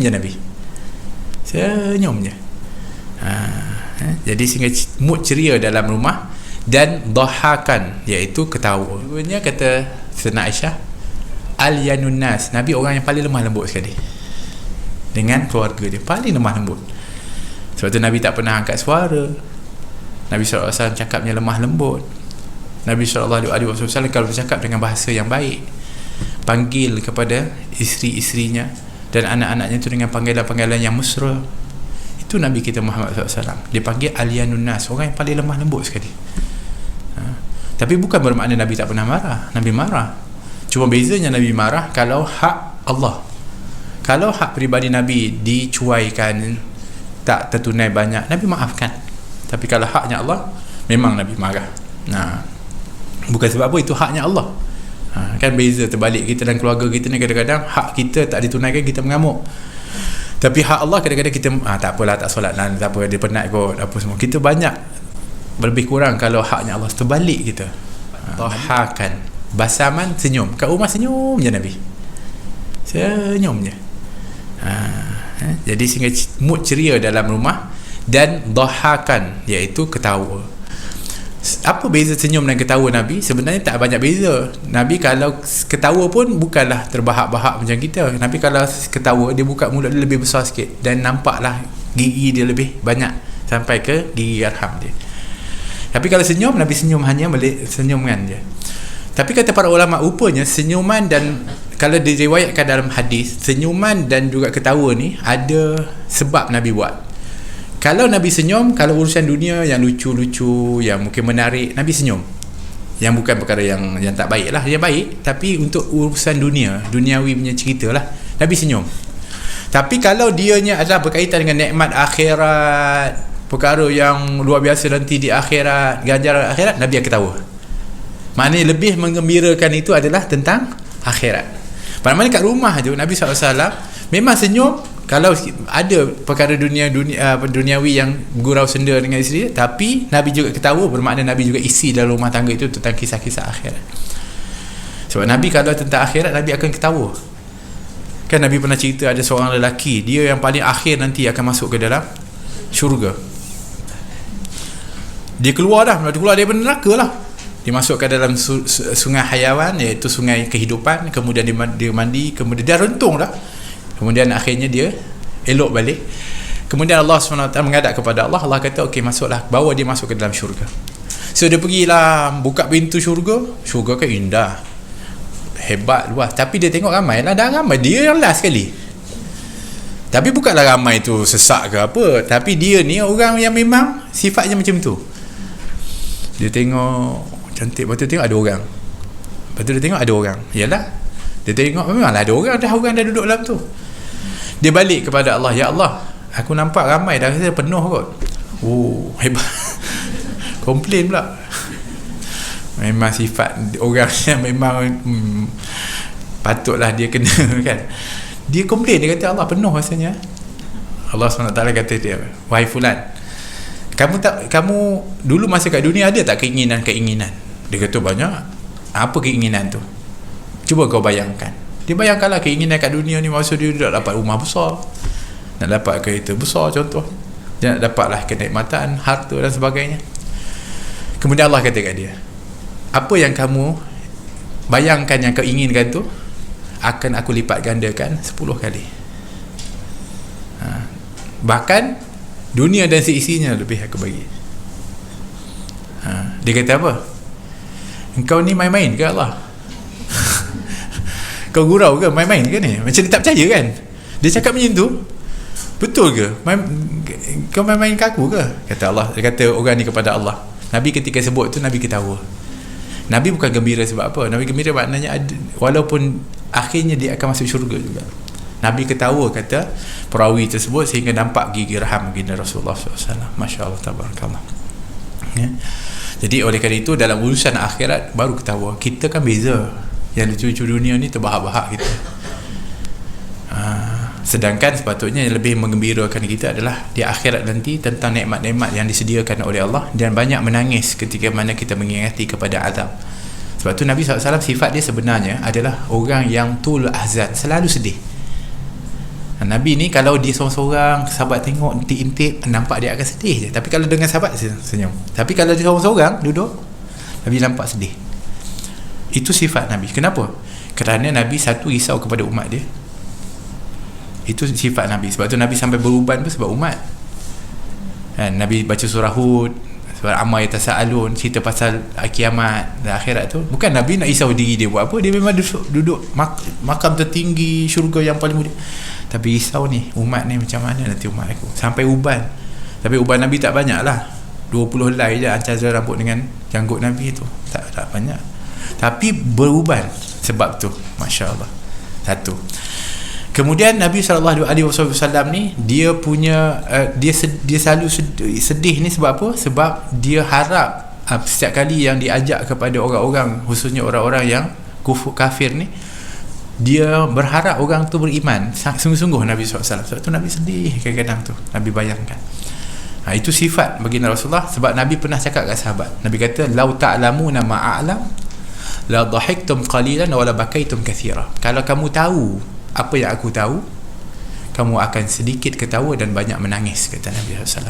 je Nabi. Senyum je. Jadi sehingga mood ceria dalam rumah. Dan dhahakan, iaitu ketawa. Sebenarnya kata Sayyidina Aisyah, al-yanun nas, Nabi orang yang paling lemah lembut sekali dengan keluarga dia, paling lemah lembut. Sebab tu Nabi tak pernah angkat suara. Nabi SAW cakapnya lemah lembut. Nabi SAW kalau bercakap dengan bahasa yang baik, panggil kepada isteri-isterinya dan anak-anaknya tu dengan panggilan-panggilan yang mesra. Itu Nabi kita Muhammad SAW. Dia panggil al-yanun nas, orang yang paling lemah lembut sekali. Tapi bukan bermakna Nabi tak pernah marah. Nabi marah. Cuma bezanya Nabi marah kalau hak Allah. Kalau hak peribadi Nabi dicuaikan, tak tertunai banyak, Nabi maafkan. Tapi kalau haknya Allah, memang Nabi marah. Bukan sebab apa, itu haknya Allah. Kan beza terbalik. Kita dan keluarga kita ni kadang-kadang hak kita tak ditunaikan, kita mengamuk. Tapi hak Allah kadang-kadang kita tak apalah, tak solat lah, tak apa, dia penat kot, apa semua. Kita banyak lebih kurang kalau haknya Allah. Terbalik kita. Dhahakan, basaman, senyum. Kat rumah senyum je Nabi. Senyum je. Jadi sehingga mood ceria dalam rumah. Dan dhahakan, iaitu ketawa. Apa beza senyum dan ketawa Nabi? Sebenarnya tak banyak beza. Nabi kalau ketawa pun bukanlah terbahak-bahak macam kita. Nabi kalau ketawa, dia buka mulut dia lebih besar sikit, dan nampaklah gigi dia lebih banyak sampai ke gigi arham dia. Tapi kalau senyum, Nabi senyum hanya senyuman je. Tapi kata para ulama, rupanya senyuman dan, kalau diriwayatkan dalam hadis, senyuman dan juga ketawa ni ada sebab Nabi buat. Kalau Nabi senyum, kalau urusan dunia yang lucu-lucu, yang mungkin menarik, Nabi senyum. Yang bukan perkara yang tak baik lah, yang baik. Tapi untuk urusan duniawi punya cerita lah, Nabi senyum. Tapi kalau dianya adalah berkaitan dengan nikmat akhirat, perkara yang luar biasa nanti di akhirat, ganjaran akhirat, Nabi akan ketawa. Maknanya lebih menggembirakan itu adalah tentang akhirat. Pada mana kat rumah tu Nabi SAW memang senyum kalau ada perkara duniawi yang gurau senda dengan isteri, tapi Nabi juga ketawa, bermakna Nabi juga isi dalam rumah tangga itu tentang kisah-kisah akhirat. Sebab Nabi kalau tentang akhirat, Nabi akan ketawa. Kan Nabi pernah cerita ada seorang lelaki, dia yang paling akhir nanti akan masuk ke dalam syurga. Dia keluar daripada neraka lah. Dia masuk ke dalam sungai hayawan, iaitu sungai kehidupan. Kemudian dia mandi, kemudian dia rentung dah. Kemudian akhirnya dia elok balik. Kemudian Allah SWT menghadap kepada Allah. Allah kata, okey, masuklah, bawa dia masuk ke dalam syurga. So dia pergilah, buka pintu syurga. Syurga kan indah, hebat, luas. Tapi dia tengok ramai lah, dah ramai. Dia yang last sekali. Tapi bukanlah ramai tu sesak ke apa, tapi dia ni orang yang memang sifatnya macam tu. Dia tengok cantik, lepas tu tengok ada orang, lepas tu dia tengok ada orang, yalah, dia tengok memanglah ada orang dah duduk dalam tu. Dia balik kepada Allah, ya Allah, aku nampak ramai, dah rasa penuh kot. Oh, hebat. Komplain pula. Memang sifat orang yang memang patutlah dia kena kan. Dia komplain, dia kata Allah penuh rasanya. Allah SWT kata dia, wahai fulan, kamu dulu masa kat dunia ada tak keinginan? Dia kata banyak. Apa keinginan tu? Cuba kau bayangkan. Dia bayangkanlah keinginan kat dunia ni, masa dia nak dapat rumah besar, nak dapat kereta besar contoh, dia nak dapatlah kenikmatan, harta dan sebagainya. Kemudian Allah kata kat dia, apa yang kamu bayangkan yang kau inginkan tu akan aku lipat gandakan 10 kali. Bahkan dunia dan seisinya lebih aku bagi. Dia kata apa? Engkau ni main-main ke Allah? Kau gurau ke? Main-main ke ni? Macam dia tak percaya kan? Dia cakap macam tu, betul ke? Kau main-main ke aku ke? Kata Allah. Dia kata orang ni kepada Allah. Nabi ketika sebut tu, Nabi ketawa. Nabi bukan gembira sebab apa? Nabi gembira maknanya walaupun akhirnya dia akan masuk syurga juga. Nabi ketawa, kata perawi tersebut, sehingga nampak gigi raham baginda Rasulullah SAW. Masya Allah, tabarakallah. Ya. Jadi oleh kerana itu, dalam urusan akhirat baru ketawa. Kita kan beza. Yang lucu-lucu dunia ni terbahak-bahak kita. Sedangkan sepatutnya yang lebih menggembirakan kita adalah di akhirat nanti, tentang nikmat-nikmat yang disediakan oleh Allah, dan banyak menangis ketika mana kita mengingati kepada azab. Sebab tu Nabi SAW sifat dia sebenarnya adalah orang yang tul ahzan, selalu sedih. Nabi ni kalau dia seorang-seorang, sahabat tengok intip-intip, nampak dia akan sedih je. Tapi kalau dengan sahabat senyum. Tapi kalau dia seorang-seorang duduk, Nabi nampak sedih. Itu sifat Nabi. Kenapa? Kerana Nabi satu risau kepada umat dia. Itu sifat Nabi. Sebab tu Nabi sampai beruban pun sebab umat. Nabi baca surah Hud, surah Amma yatasaalun, cerita pasal kiamat dan akhirat tu. Bukan Nabi nak risau diri dia buat apa. Dia memang duduk makam tertinggi syurga yang paling mulia. Tapi risau ni, umat ni macam mana nanti umat aku. Sampai uban. Tapi uban Nabi tak banyak lah, 20 helai je antara rambut dengan janggut Nabi tu. Tak banyak. Tapi beruban sebab tu. Masya Allah. Satu. Kemudian Nabi SAW ni, dia punya dia selalu sedih ni sebab apa? Sebab dia harap setiap kali yang diajak kepada orang-orang, khususnya orang-orang yang kafir ni, dia berharap orang tu beriman. Sungguh-sungguh Nabi SAW. Sebab tu Nabi sedih kadang-kadang tu. Nabi bayangkan. Itu sifat baginda Rasulullah. Sebab Nabi pernah cakap kat sahabat, Nabi kata, "Lau ta'lamuna ma'a'lam la dhahiktum qalilan wa la bakaitum kathira." Kalau kamu tahu apa yang aku tahu, kamu akan sedikit ketawa dan banyak menangis, kata Nabi SAW.